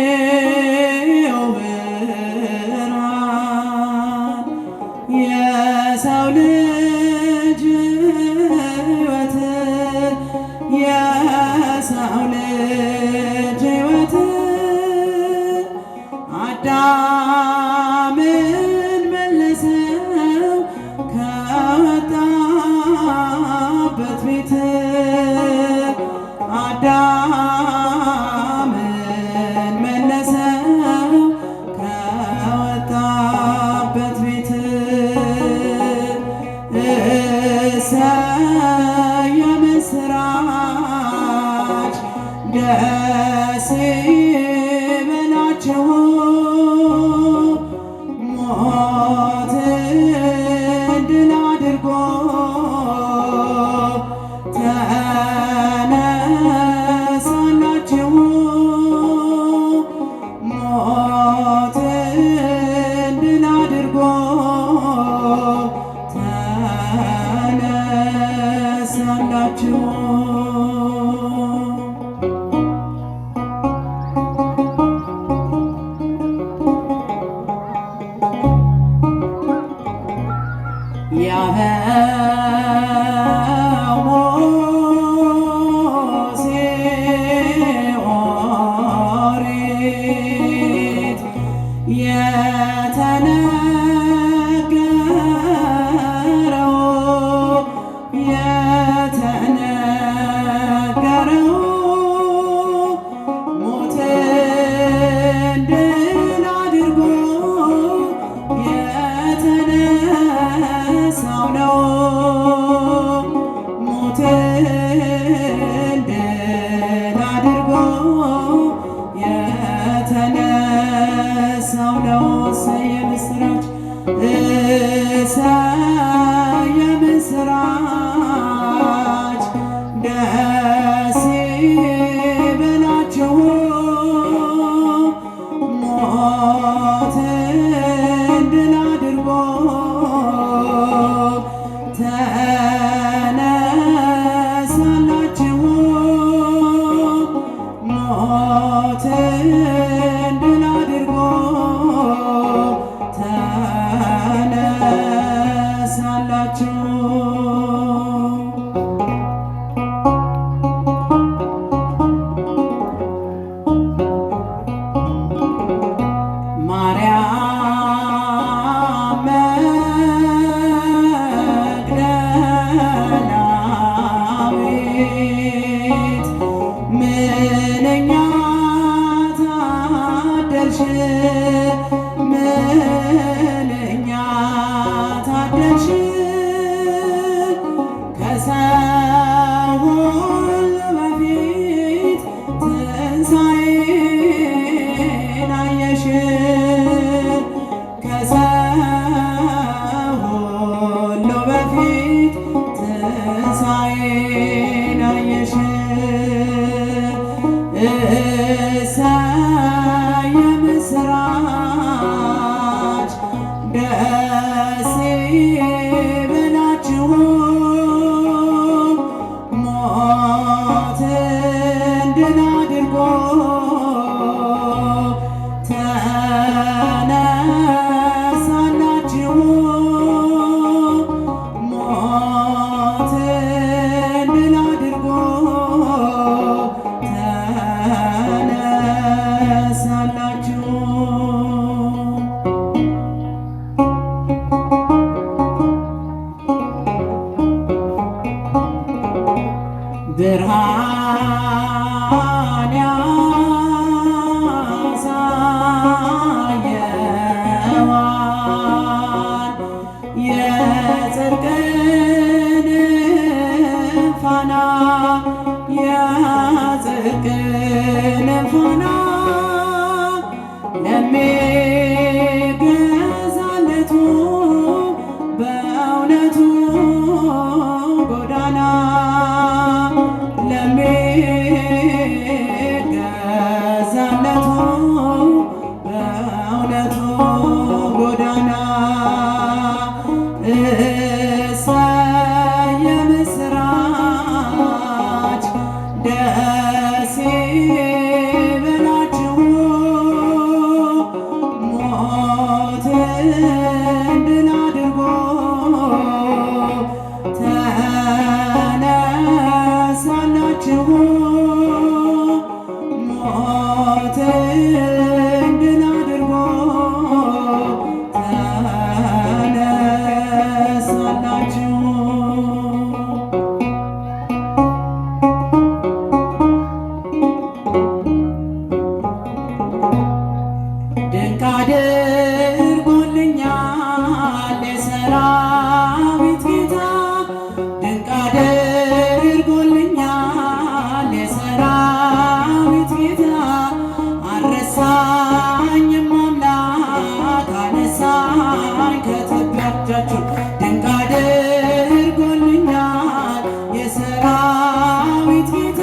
የትንሣኤው ብርሃን የሰው ልጅ ሕይወት የሰው ልጅ ሕይወት አዳምን መለሰው ከወጣበት ቤት አዳምን መለሰው ከወጣበት ቤት እሰይ የምስራች ደስ ይበላችሁ ሞትን ድል አድርጎ ተነሳላችሁ ሞትን ድል አድርጎ ተነሳላችሁ። ያበው ሙሴ ኦሪት የተነገረው ሞትን ድል አድርጎ የተነሳው ነው። ሞትን ድል አድርጎ የተነሳው ነው። እሰይ የምስራች እሰይ የምስራች ደስ ይበላችሁ ሞትን ድል አድርጎ ተነሳላችሁ ሞትን ድል አድርጎ ተነሳላችሁ። ማርያም መግደላዊት ምንኛ ታደልሽ ምንኛ ታደልሽ ከሰው ሁሉ በፊት ትንሣኤን አየሽ ከሰው ሁሉ በፊት ትንሣኤን አየሽ እሰይ የምስራች ደስ ይበላችሁ ሞትን ድል አድርጎ ተነሳላችሁ ሞትን ድል አድርጎ ተነሳላችሁ። ብርሃን ያሳየዋል የጽድቅን ፋና የጽድቅን ፋና ለሚገዛለቱ በእውነቱ ጎዳና ለሚገዛለቱ በእውነቱ ጎዳና እሰይ የምስራች ሳላችሁ ሞትን ድል አድርጎ ተነሳላችሁ። ድንቅ አድርጎልኛል የሰራዊት ጌታ፣ ድንቅ አድርጎልኛል የሰራዊት ጌታ። አልረሳኝም አምላክ አነሳኝ ከትቢያ። እጃችሁን ድንቅ አድርጎልኛል የሰራዊት ጌታ፣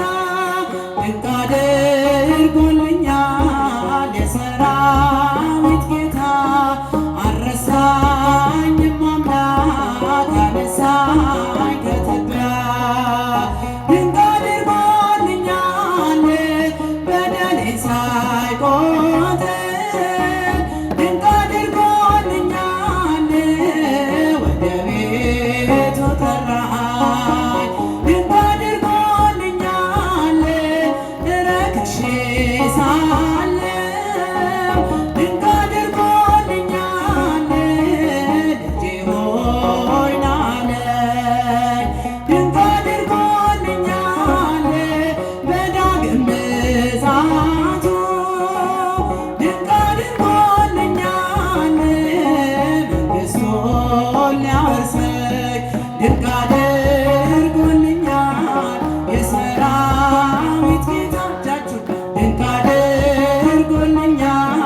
ድንቅ አድርጎልኛል የሰራዊት ጌታ። አልረሳኝም አምላክ አነሳኝ ከትቢያ። ድንቅ አድርጎልኛል በደሌን ሳይቆጥር፣ ድንቅ አድርጎልኛል ወደ ቤቱ ጠራኝ። ድንቅ አድርጎልኛል ረክሼ ሳለሁ፣ ድንቅ አድርጎልኛል ልጄ ሆይ ና አለኝ። ድንቅ አድርጎልኛል በዳግም ምጽአቱ፣ ድንቅ አድርጎልኛል መንግሥቱን ሊያወርሰኝ። ድንቅ አድርጎልኛል የሰራዊት ጌታ። እጃችሁን ድንቅ አድርጎልኛል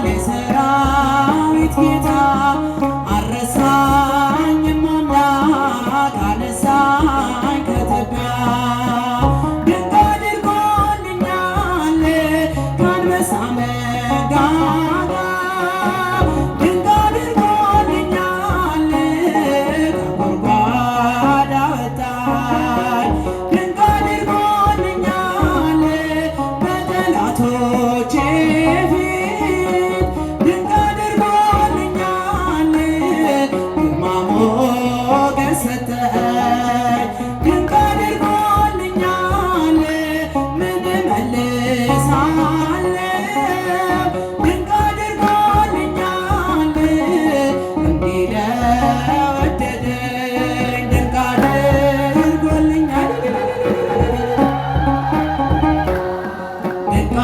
የሰራዊት ጌታ። አልረሳኝም አምላክ አነሳኝ ከትቢያ። ድንቅ አድርጎልኛል ከአንበሳ መንጋጋ፣ ድንቅ አድርጎልኛል ከጉድጓድ አወጣኝ። ድንቅ አድርጎልኛል በጠላቶቼ ፊት፣ ድንቅ አድርጎልኛል ግርማ ሞገስ ሰጠኝ። ድንቅ አድርጎልኛል ምን እመልሳለሁ? ድንቅ አድርጎልኛል እንዲህ ለወደደኝ። ድንቅ አድርጎልኛል ድንቅ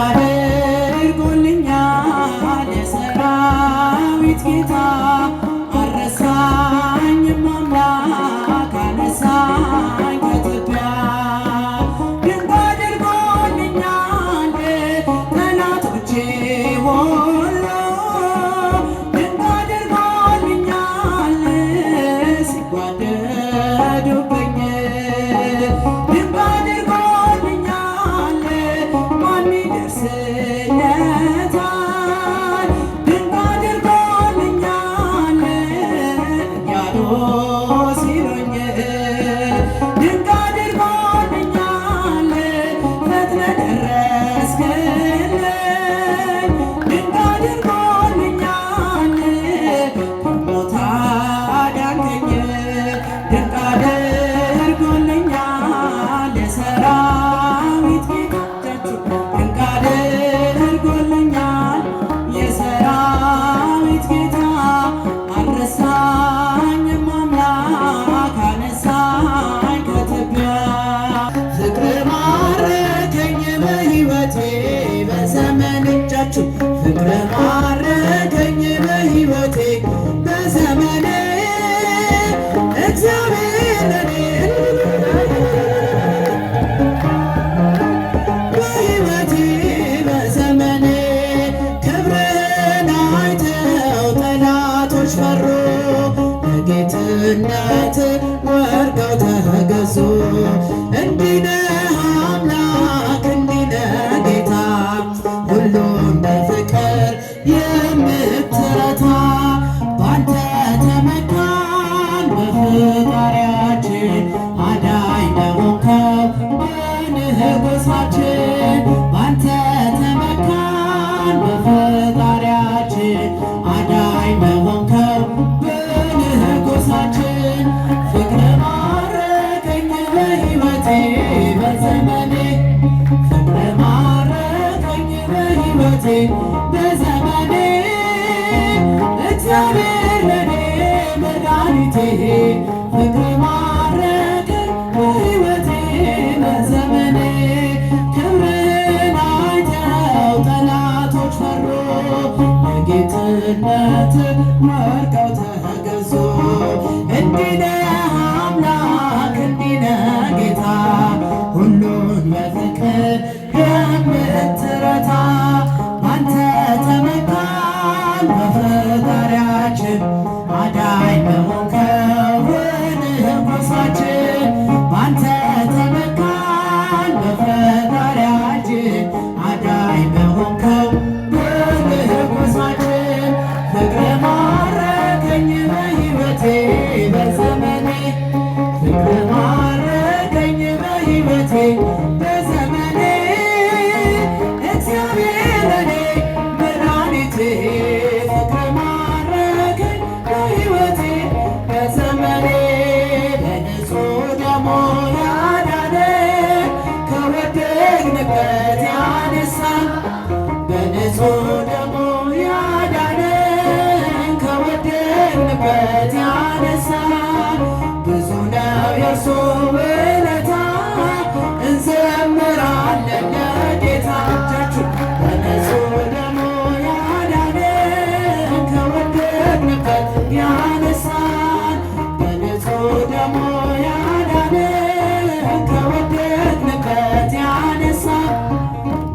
አድርጎልኛል የሰራዊት ጌታ። አልረሳኝም አምላክ አነሳኝ ከትቢያ። ድንቅ አድርጎልኛል ጠላቶቼ ሁሉ፣ ድንቅ አድርጎልኛል ሲጓደዱብኝ። ድንቅ አድርጎልኛል ማን ይደርስለታል? ድንቅ አድርጎልኛል እያሉ ሲሉኝ፣ ድንቅ አድርጎልኛል ፈጥነህ ደረስክልኝ። ድንቅ አድርጎልኛል ከሞት አዳንከኝ። ድንቅ አድርጎልኛል የሰራዊት ጌታ። ድንቅ አድርጎልኛል የሰራዊት ጌታ። አልረሳኝም አምላክ አነሳኝ ከትቢያ። ፍቅር ማረከኝ በሕይወቴ በዘመኔ። እጃችሁ ፍቅር ማረከኝ በሕይወቴ በዘመኔ። እግዚአብሔር ለኔ በሕይወቴ በዘመኔ ክብርን አይተው ጠላቶች ፈሩ። ለጌትነት ወርደው ተገዙ። እንዲህ ነህ አምላክ እንዲህ ነህ ጌታ፣ ሁሉን በፍቅር የምትረታ። ባንተ ተመካን በፈጣሪያችን፣ አዳኝ በሆንከው በንጉሣችን። ባንተ ተመካን በፈጣሪያችን፣ አዳኝ በሆንከው በንጉሣችን። ፍቅር ማረከኝ በሕይወቴ በዘመኔ እግዚአብሔር ለኔ መድኃኒቴ ፍቅር ማረከኝ በሕይወቴ በዘመኔ ክብርን አይተው ጠላቶች ፈሩ ለጌትነት ወድቀው ተገዙ። እንዲህ ነህ አምላክ እንዲህ ነህ ጌታ ሁሉን በፍቅር የምትረታ ባንተ ተመካን በፈጣሪያችን አዳኝ በሆንከው ንጉሣችን ባንተ ተመካን በፈጣሪያችን አዳኝ በሆንከው ንጉሣችን ፍቅር ማረከኝ በሕይወቴ በዘመኔ ፍቅር ማረከኝ በሕይወቴ በዘመኔ እግዚአብሔር ለኔ መድኃኒቴ ፍቅር ማረከኝ በሕይወቴ በዘመኔ በንጹሕ ደሙ ያዳነን ከወደቅንበት ያነሳን በንጹሕ ደሙ ያዳነን ከወደቅንበት ያነሳን ብዙ ነው የእርሱ ውለታ እንዘምራለን ለጌታ እጃችሁ በንጹሕ ደሙ ያዳነን ከወደቅንበት ያነሳን በንጹሕ ደሙ ያዳነን ከወደቅንበት ያነሳን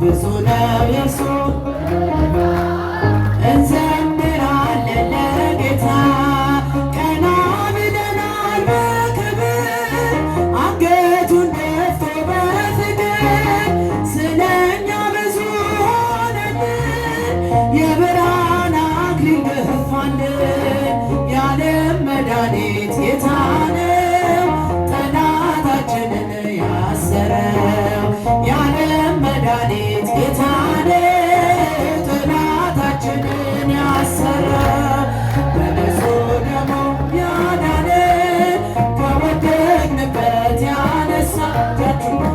ብዙ ነው የእርሱ እንዘምራለን ለጌታ ቀና ብለናል በክብር አንገቱን ደፍቶ በፍቅር ስለኛ ብዙ ሆነልን የብርሃን አክሊል ደፋልን የዓለም መድኃኒት ጌታ ነው ጠላታችንን ያሰረው የዓለም መድኃኒት ጌታ ነው ጠላታችንን ያሰረው በንጹሕ ደሙ ያዳነን ከወደቅንበት ያነሳን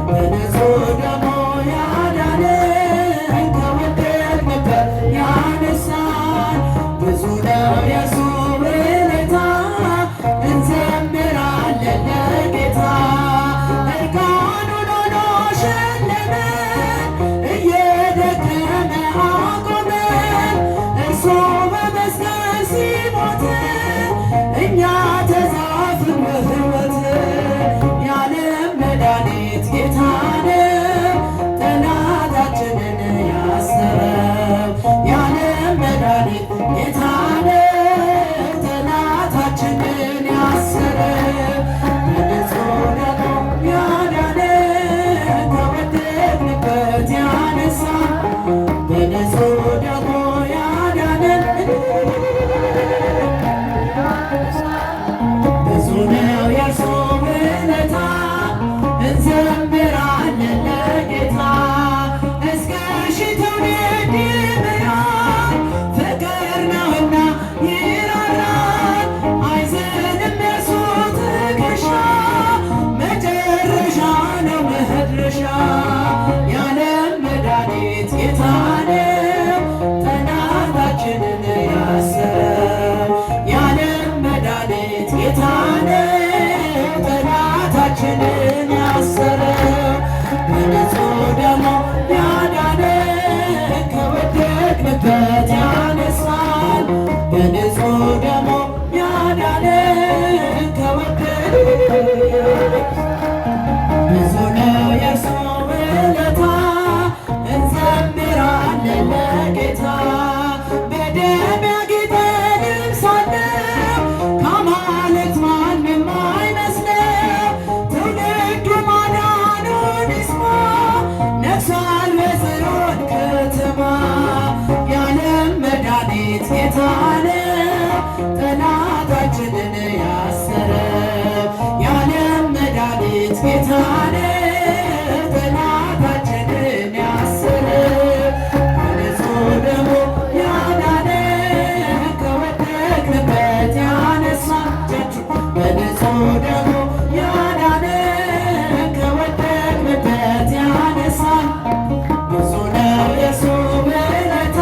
በንጹሕ ደሙ ያዳነን ከወደቅንበት ያነሳን ብዙ ነው የእርሱ ውለታ እንዘምራለን ለጌታ እርቃኑን ሆኖ ሸለመን እየደከመ አቆመን እርሱ በመስቀል ሲሞት እኛ ተዛፍን በሕይወት የዓለም መድኃኒት ጌታ ነው ጠላታችንን ያሰረው የዓለም መድኃኒት ጌታ ነው ጠላታችንን ያሰረው በንጹሕ ደሙ ያዳነን ከወደቅንበት ያነሳን በንጹሕ ደሙ ያዳነን ብዙ ነው የእርሱ ውለታ እንዘምራለን ለጌታ እስከ ሺህ ትውልድ ይምራል ፍቅር ነውና ይራራል አይዘንም የእርሱ ትከሻ መጨረሻ ነው መድረሻ የዓለም መድኃኒት ጌታ ነው ጠላታችንን ያሰረው የዓለም መድኃኒት ጌታ ነው ጠላታችንን ያሰረው በንጹሕ ደሙ ያዳነን ከወደቅንበት ያነሳን በንጹሕ ደሙ ያዳነን ከወደቅንበት ብዙ ነው የእርሱ ውለታ እንዘምራለን ለጌታ በደም ያጌጠ ልብስ አለው ከአማልክት ማንም አይመስለው ትውልዱ ማዳኑን ይስማ ነግሷል በጽዮን ከተማ የዓለም መድኃኒት ጌታ ነው ጠላታችንን ያሰረው የዓለም መድኃኒት ጌታ ነው ጠላታችንን ያሰረው በንጹሕ ደሙ ያዳነን ከወደቅንበት ያነሳን በንጹሕ ደሙ ያዳነን ከወደቅንበት ያነሳን ብዙ ነው የእርሱ ውለታ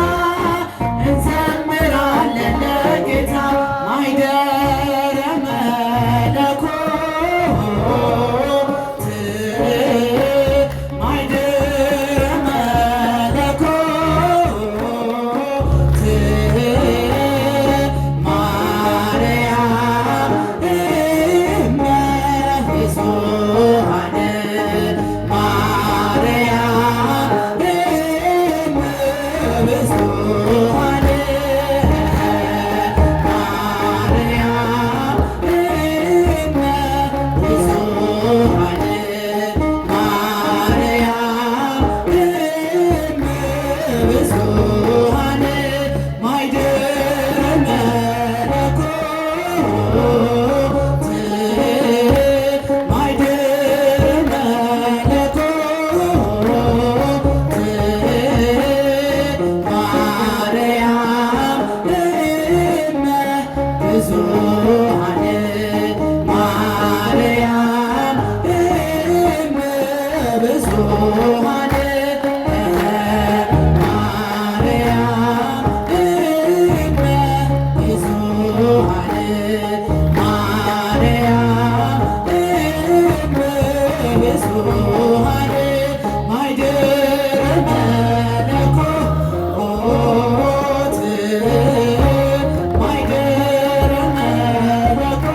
ብዙኃን ማኅደረ መለኮት ማኅደረ መለኮት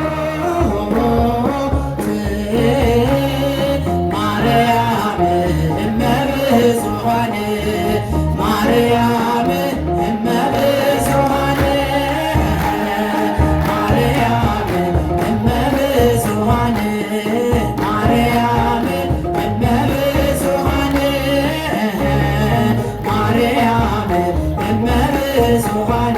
ማርያም እመ ብዙኃን ማርያም እመ ብዙኃን ማርያም እመ ብዙኃን ማርያም እመ ብዙኃን ማርያም እመ ብዙኃን